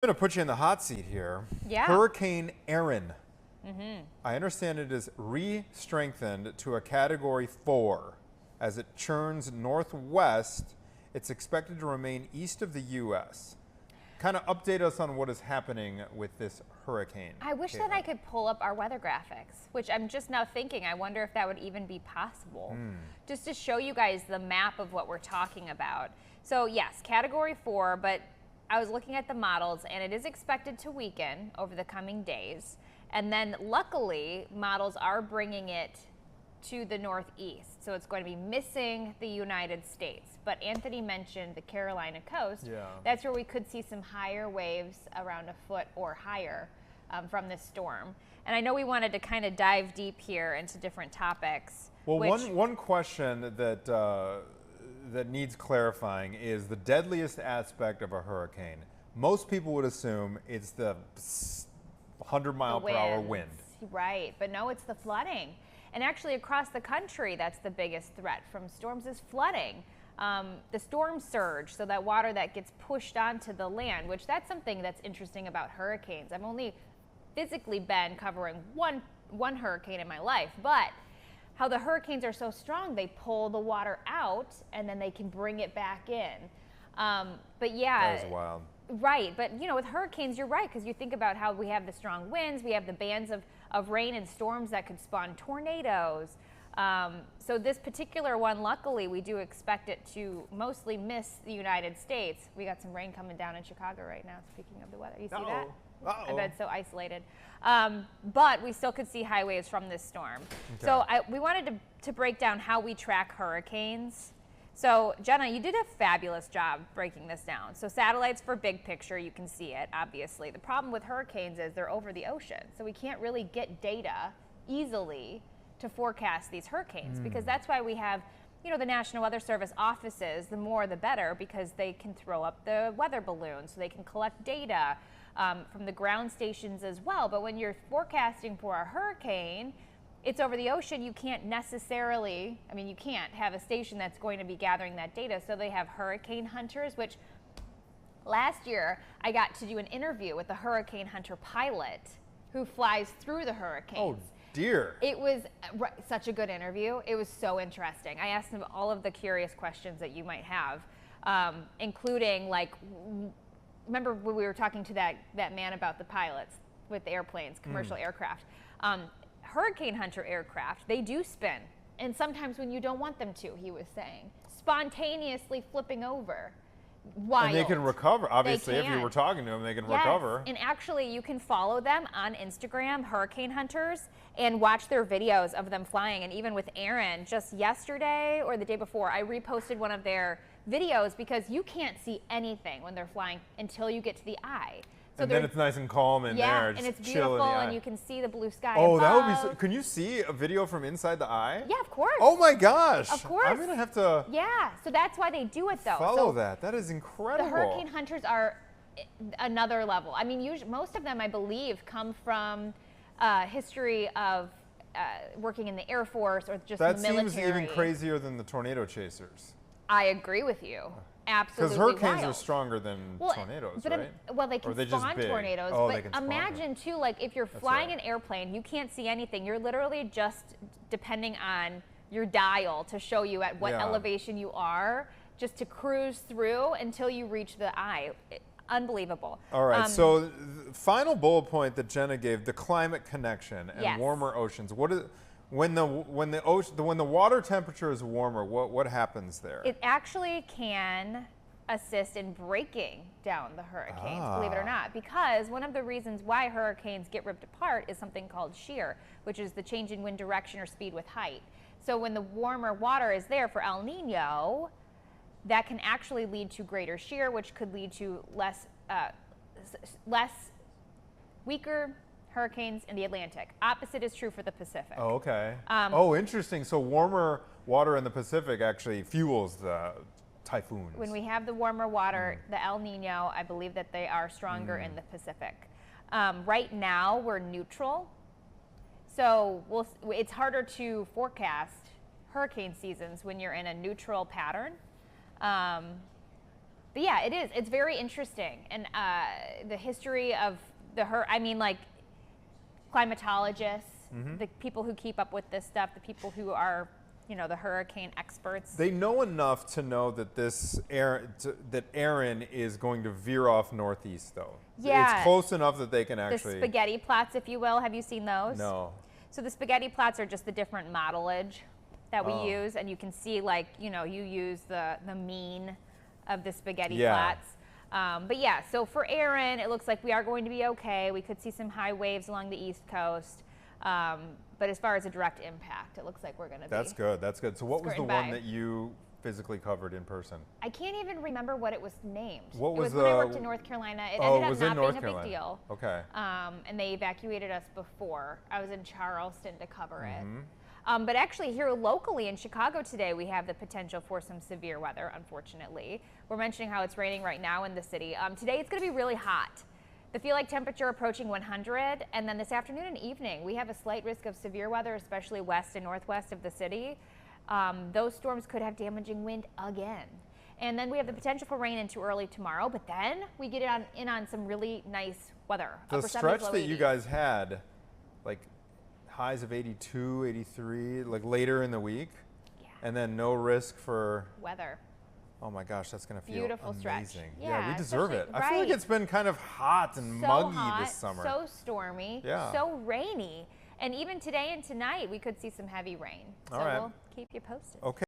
I'm going to put you in the hot seat here. Yeah. Hurricane Erin. I understand it is re-strengthened to a Category 4. As it churns northwest, it's expected to remain east of the U.S. Kind of update us on what is happening with this hurricane. I wish that I could pull up our weather graphics, which I'm just now thinking, I wonder if that would even be possible. Just to show you guys the map of what we're talking about. So yes, Category 4, but I was looking at the models and it is expected to weaken over the coming days. And then luckily, models are bringing it to the northeast. So it's going to be missing the United States. But Anthony mentioned the Carolina coast. Yeah. That's where we could see some higher waves around a foot or higher from this storm. And I know we wanted to kind of dive deep here into different topics. Well, one question that that needs clarifying is the deadliest aspect of a hurricane. Most people would assume it's the 100-mile-per-hour wind. Right, but no, it's the flooding. And actually across the country, that's the biggest threat from storms is flooding. The storm surge, so that water that gets pushed onto the land, which that's something that's interesting about hurricanes. I've only physically been covering one hurricane in my life, but how the hurricanes are so strong, they pull the water out and then they can bring it back in. But yeah. That is wild. Right, but you know, with hurricanes, you're right, because you think about how we have the strong winds, we have the bands of rain and storms that could spawn tornadoes. So this particular one, luckily, we do expect it to mostly miss the United States. We got some rain coming down in Chicago right now, speaking of the weather. You see that? I bet it's so isolated. But we still could see high waves from this storm. Okay. So we wanted to break down how we track hurricanes. So Jenna, you did a fabulous job breaking this down. So satellites for big picture, you can see it, obviously. The problem with hurricanes is they're over the ocean. So we can't really get data easily to forecast these hurricanes because that's why we have, you know, the National Weather Service offices, the more the better, because they can throw up the weather balloons, so they can collect data from the ground stations as well. But when you're forecasting for a hurricane, it's over the ocean, you can't necessarily, I mean, you can't have a station that's going to be gathering that data. So they have hurricane hunters, which last year I got to do an interview with a hurricane hunter pilot who flies through the hurricanes. Oh dear. It was such a good interview. It was so interesting. I asked him all of the curious questions that you might have, including like, remember when we were talking to that man about the pilots with the airplanes, commercial aircraft. Hurricane hunter aircraft, they do spin. And sometimes when you don't want them to, he was saying, spontaneously flipping over. Wild. And they can recover. Obviously, if you were talking to them, they can recover. And actually, you can follow them on Instagram, Hurricane Hunters, and watch their videos of them flying. And even with Erin, just yesterday or the day before, I reposted one of their videos because you can't see anything when they're flying until you get to the eye. So and then it's nice and calm in there. And it's beautiful, and you can see the blue sky above. that would be so, can you see a video from inside the eye? Yeah, of course. Oh my gosh. Of course. I'm going to have to so that's why they do it though. Follow that. That is incredible. The hurricane hunters are another level. I mean, most of them, I believe, come from history of working in the Air Force or just the military. That seems even crazier than the tornado chasers. I agree with you. Absolutely. Because hurricanes are stronger than tornadoes, right? Well, they can spawn tornadoes, but imagine too, like if you're flying an airplane, you can't see anything. You're literally just depending on your dial to show you at what elevation you are, just to cruise through until you reach the eye. Unbelievable. All right, so the final bullet point that Jenna gave, the climate connection and warmer oceans. What is when the water temperature is warmer, what happens there? It actually can assist in breaking down the hurricanes, believe it or not, because one of the reasons why hurricanes get ripped apart is something called shear, which is the change in wind direction or speed with height. So when the warmer water is there for El Nino, that can actually lead to greater shear, which could lead to weaker hurricanes in the Atlantic. Opposite is true for the Pacific. Oh, okay. Interesting. So warmer water in the Pacific actually fuels the typhoons. When we have the warmer water, the El Nino, I believe that they are stronger in the Pacific. Right now, we're neutral. So it's harder to forecast hurricane seasons when you're in a neutral pattern. But yeah, it is. It's very interesting. And the history of like climatologists, the people who keep up with this stuff, the people who are, the hurricane experts. They know enough to know that that Erin is going to veer off northeast, though. Yeah. It's close enough that they can actually. The spaghetti plots, if you will. Have you seen those? No. So the spaghetti plots are just the different modelage that we use, and you can see, like, you use the mean of the spaghetti plots. But yeah, so for Erin, it looks like we are going to be okay. We could see some high waves along the East Coast. But as far as a direct impact, it looks like we're going to be. That's good. That's good. So what was the one that you physically covered in person? I can't even remember what it was named. What was when I worked in North Carolina. It ended up not being a big deal. Okay. And they evacuated us before. I was in Charleston to cover it. But actually here locally in Chicago today, we have the potential for some severe weather, unfortunately. We're mentioning how it's raining right now in the city. Today it's going to be really hot. The feel like temperature approaching 100, and then this afternoon and evening, we have a slight risk of severe weather, especially west and northwest of the city. Those storms could have damaging wind again. And then we have the potential for rain into early tomorrow, but then we get in on some really nice weather. The stretch that you guys had, like highs of 82, 83, like later in the week, and then no risk for weather. Oh my gosh, that's going to feel beautiful amazing. Stretch. Yeah, we deserve it. Right. I feel like it's been kind of hot and muggy this summer. So stormy, so rainy. And even today and tonight, we could see some heavy rain. So we'll keep you posted. Okay.